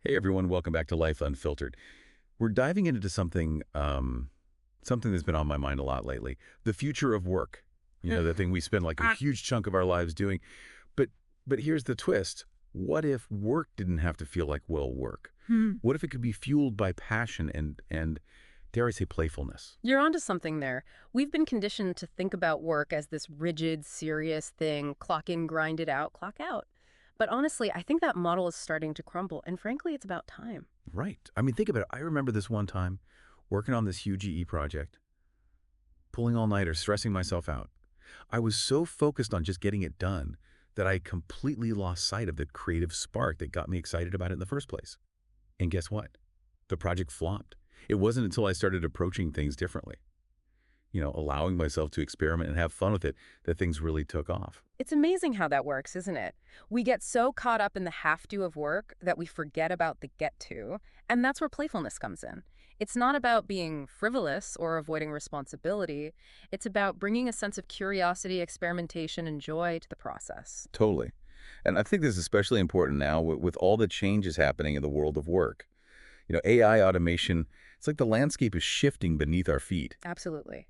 Hey everyone, welcome back to Life Unfiltered. We're diving into something that's been on my mind a lot lately. The future of work. You know, the thing we spend like a huge chunk of our lives doing. But but here's the twist. What if work didn't have to feel like work? Hmm. What if it could be fueled by passion and dare I say playfulness? You're onto something there. We've been conditioned to think about work as this rigid, serious thing, clock in, grind it out, clock out. But honestly, I think that model is starting to crumble, and frankly, it's about time. Right. I mean, think about it. I remember this one time working on this huge EE project, pulling all-nighter, stressing myself out. I was so focused on just getting it done that I completely lost sight of the creative spark that got me excited about it in the first place. And guess what? The project flopped. It wasn't until I started approaching things differently, allowing myself to experiment and have fun with it, that things really took off. It's amazing how that works, isn't it? We get so caught up in the have-to of work that we forget about the get-to, and that's where playfulness comes in. It's not about being frivolous or avoiding responsibility. It's about bringing a sense of curiosity, experimentation, and joy to the process. Totally. And I think this is especially important now with all the changes happening in the world of work. AI automation, it's like the landscape is shifting beneath our feet. Absolutely.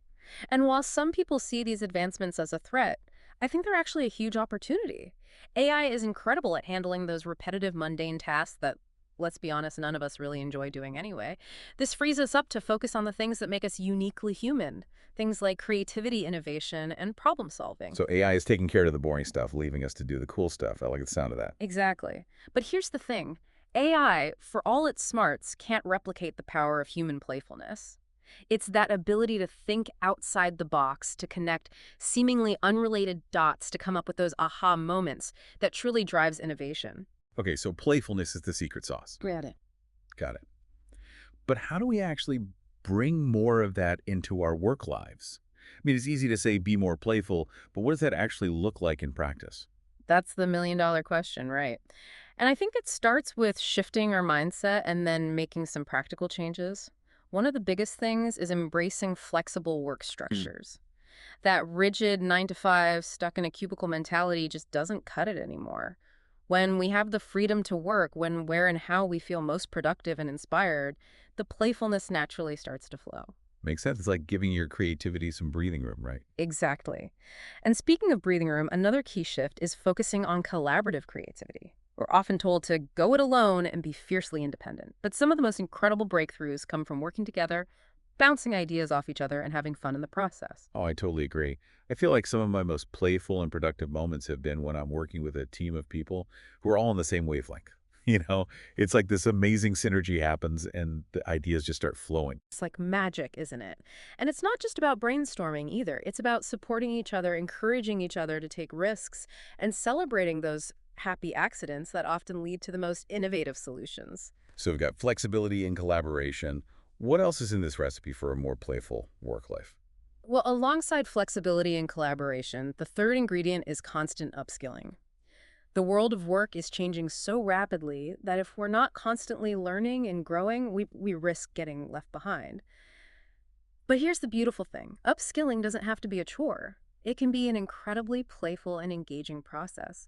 And while some people see these advancements as a threat, I think they're actually a huge opportunity. AI is incredible at handling those repetitive, mundane tasks that, let's be honest, none of us really enjoy doing anyway. This frees us up to focus on the things that make us uniquely human, things like creativity, innovation, and problem solving. So AI is taking care of the boring stuff, leaving us to do the cool stuff. I like the sound of that. Exactly. But here's the thing. AI, for all its smarts, can't replicate the power of human playfulness. It's that ability to think outside the box, to connect seemingly unrelated dots, to come up with those aha moments that truly drives innovation. Okay, so playfulness is the secret sauce. Granted. Got it. But how do we actually bring more of that into our work lives? I mean, it's easy to say be more playful, but what does that actually look like in practice? That's the million-dollar question, right? And I think it starts with shifting our mindset and then making some practical changes. One of the biggest things is embracing flexible work Hmm. structures. That rigid 9 to 5 stuck in a cubicle mentality just doesn't cut it anymore. When we have the freedom to work, when, where, and how we feel most productive and inspired, the playfulness naturally starts to flow. Makes sense. It's like giving your creativity some breathing room, right? Exactly. And speaking of breathing room, another key shift is focusing on collaborative creativity. We're often told to go it alone and be fiercely independent. But some of the most incredible breakthroughs come from working together, bouncing ideas off each other, and having fun in the process. Oh, I totally agree. I feel like some of my most playful and productive moments have been when I'm working with a team of people who are all on the same wavelength. It's like this amazing synergy happens and the ideas just start flowing. It's like magic, isn't it? And it's not just about brainstorming either. It's about supporting each other, encouraging each other to take risks, and celebrating those happy accidents that often lead to the most innovative solutions. So we've got flexibility and collaboration. What else is in this recipe for a more playful work life? Well, alongside flexibility and collaboration, the third ingredient is constant upskilling. The world of work is changing so rapidly that if we're not constantly learning and growing, we risk getting left behind. But here's the beautiful thing. Upskilling doesn't have to be a chore. It can be an incredibly playful and engaging process.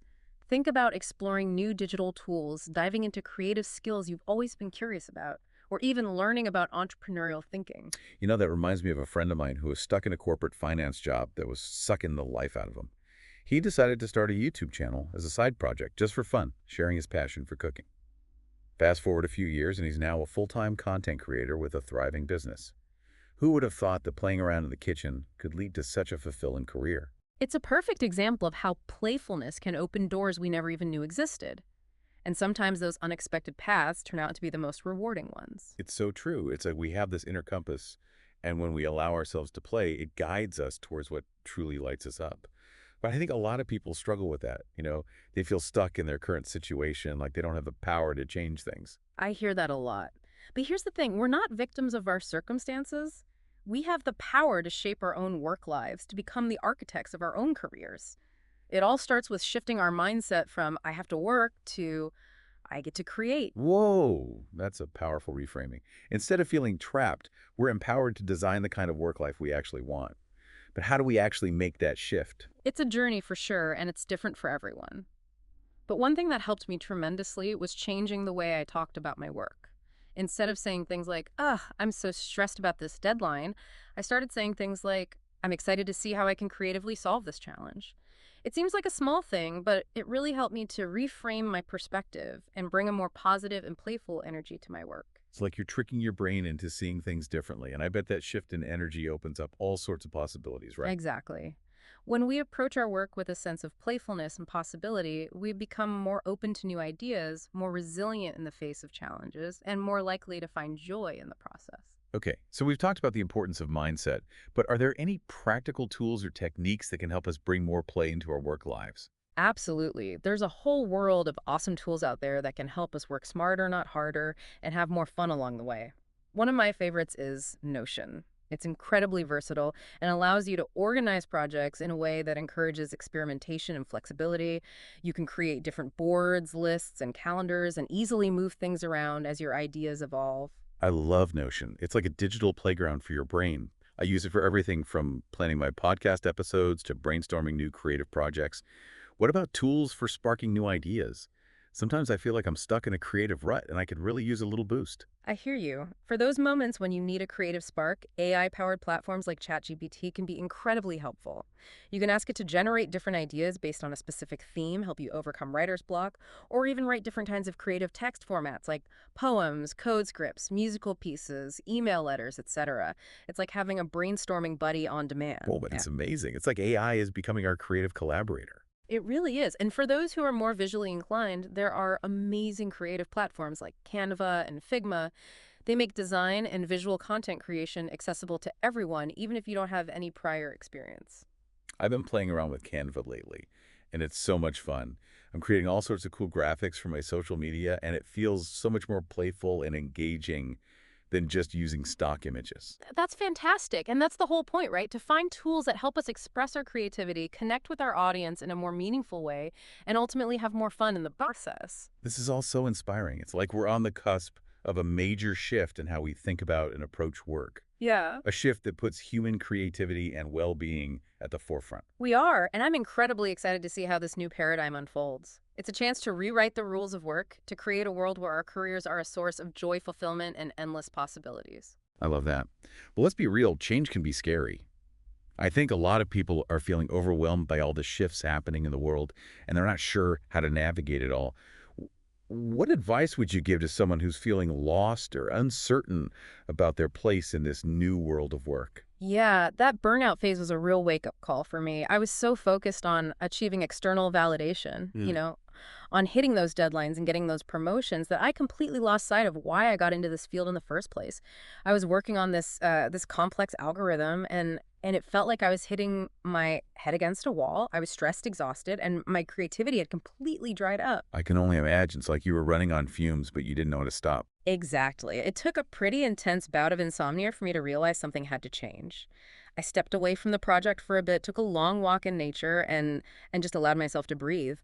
Think about exploring new digital tools, diving into creative skills you've always been curious about, or even learning about entrepreneurial thinking. That reminds me of a friend of mine who was stuck in a corporate finance job that was sucking the life out of him. He decided to start a YouTube channel as a side project just for fun, sharing his passion for cooking. Fast forward a few years and he's now a full-time content creator with a thriving business. Who would have thought that playing around in the kitchen could lead to such a fulfilling career? It's a perfect example of how playfulness can open doors we never even knew existed. And sometimes those unexpected paths turn out to be the most rewarding ones. It's so true. It's like we have this inner compass, and when we allow ourselves to play, it guides us towards what truly lights us up. But I think a lot of people struggle with that. They feel stuck in their current situation, like they don't have the power to change things. I hear that a lot. But here's the thing, we're not victims of our circumstances. We have the power to shape our own work lives, to become the architects of our own careers. It all starts with shifting our mindset from I have to work to I get to create. Whoa, that's a powerful reframing. Instead of feeling trapped, we're empowered to design the kind of work life we actually want. But how do we actually make that shift? It's a journey for sure, and it's different for everyone. But one thing that helped me tremendously was changing the way I talked about my work. Instead of saying things like, ugh, I'm so stressed about this deadline, I started saying things like, I'm excited to see how I can creatively solve this challenge. It seems like a small thing, but it really helped me to reframe my perspective and bring a more positive and playful energy to my work. It's like you're tricking your brain into seeing things differently, and I bet that shift in energy opens up all sorts of possibilities, right? Exactly. When we approach our work with a sense of playfulness and possibility, we become more open to new ideas, more resilient in the face of challenges, and more likely to find joy in the process. Okay, so we've talked about the importance of mindset, but are there any practical tools or techniques that can help us bring more play into our work lives? Absolutely. There's a whole world of awesome tools out there that can help us work smarter, not harder, and have more fun along the way. One of my favorites is Notion. It's incredibly versatile and allows you to organize projects in a way that encourages experimentation and flexibility. You can create different boards, lists, and calendars and easily move things around as your ideas evolve. I love Notion. It's like a digital playground for your brain. I use it for everything from planning my podcast episodes to brainstorming new creative projects. What about tools for sparking new ideas? Sometimes I feel like I'm stuck in a creative rut and I could really use a little boost. I hear you. For those moments when you need a creative spark, AI-powered platforms like ChatGPT can be incredibly helpful. You can ask it to generate different ideas based on a specific theme, help you overcome writer's block, or even write different kinds of creative text formats like poems, code scripts, musical pieces, email letters, etc. It's like having a brainstorming buddy on demand. Whoa, but it's amazing. It's like AI is becoming our creative collaborator. It really is. And for those who are more visually inclined, there are amazing creative platforms like Canva and Figma. They make design and visual content creation accessible to everyone, even if you don't have any prior experience. I've been playing around with Canva lately, and it's so much fun. I'm creating all sorts of cool graphics for my social media, and it feels so much more playful and engaging than just using stock images. That's fantastic. And that's the whole point, right? To find tools that help us express our creativity, connect with our audience in a more meaningful way, and ultimately have more fun in the process. This is all so inspiring. It's like we're on the cusp of a major shift in how we think about and approach work. Yeah. A shift that puts human creativity and well-being at the forefront. We are, and I'm incredibly excited to see how this new paradigm unfolds. It's a chance to rewrite the rules of work, to create a world where our careers are a source of joy, fulfillment, and endless possibilities. I love that. But let's be real, change can be scary. I think a lot of people are feeling overwhelmed by all the shifts happening in the world, and they're not sure how to navigate it all. What advice would you give to someone who's feeling lost or uncertain about their place in this new world of work? Yeah, that burnout phase was a real wake-up call for me. I was so focused on achieving external validation, on hitting those deadlines and getting those promotions that I completely lost sight of why I got into this field in the first place. I was working on this complex algorithm and it felt like I was hitting my head against a wall. I was stressed, exhausted, and my creativity had completely dried up. I can only imagine. It's like you were running on fumes, but you didn't know how to stop. Exactly. It took a pretty intense bout of insomnia for me to realize something had to change. I stepped away from the project for a bit, took a long walk in nature, and just allowed myself to breathe.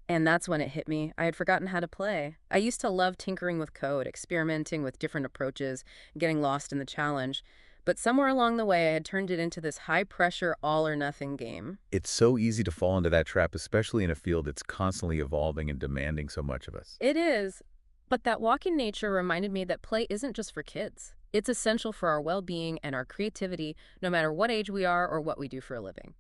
And that's when it hit me. I had forgotten how to play. I used to love tinkering with code, experimenting with different approaches, getting lost in the challenge. But somewhere along the way, I had turned it into this high-pressure, all-or-nothing game. It's so easy to fall into that trap, especially in a field that's constantly evolving and demanding so much of us. It is. But that walk in nature reminded me that play isn't just for kids. It's essential for our well-being and our creativity, no matter what age we are or what we do for a living.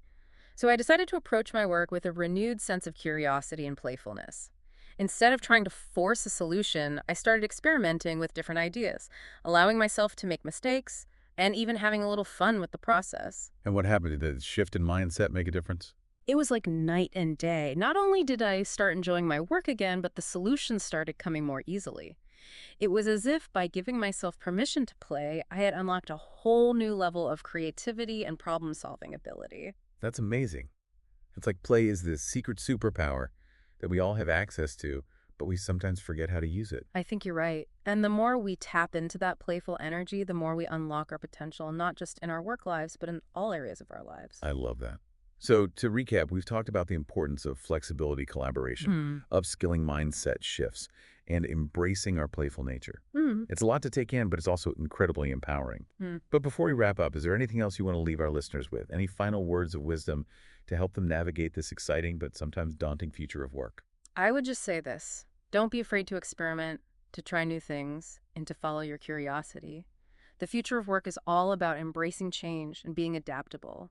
So I decided to approach my work with a renewed sense of curiosity and playfulness. Instead of trying to force a solution, I started experimenting with different ideas, allowing myself to make mistakes, and even having a little fun with the process. And what happened? Did the shift in mindset make a difference? It was like night and day. Not only did I start enjoying my work again, but the solutions started coming more easily. It was as if by giving myself permission to play, I had unlocked a whole new level of creativity and problem-solving ability. That's amazing. It's like play is this secret superpower that we all have access to, but we sometimes forget how to use it. I think you're right. And the more we tap into that playful energy, the more we unlock our potential, not just in our work lives, but in all areas of our lives. I love that. So to recap, we've talked about the importance of flexibility, collaboration, upskilling mindset shifts, and embracing our playful nature. Mm. It's a lot to take in, but it's also incredibly empowering. Mm. But before we wrap up, is there anything else you want to leave our listeners with? Any final words of wisdom to help them navigate this exciting but sometimes daunting future of work? I would just say this. Don't be afraid to experiment, to try new things, and to follow your curiosity. The future of work is all about embracing change and being adaptable.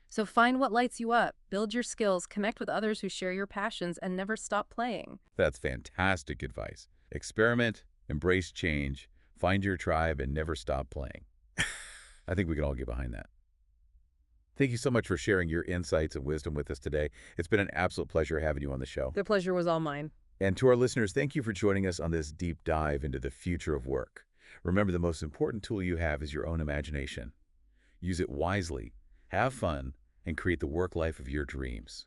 So find what lights you up, build your skills, connect with others who share your passions, and never stop playing. That's fantastic advice. Experiment, embrace change, find your tribe, and never stop playing. I think we can all get behind that. Thank you so much for sharing your insights and wisdom with us today. It's been an absolute pleasure having you on the show. The pleasure was all mine. And to our listeners, thank you for joining us on this deep dive into the future of work. Remember, the most important tool you have is your own imagination. Use it wisely, have fun, and create the work life of your dreams.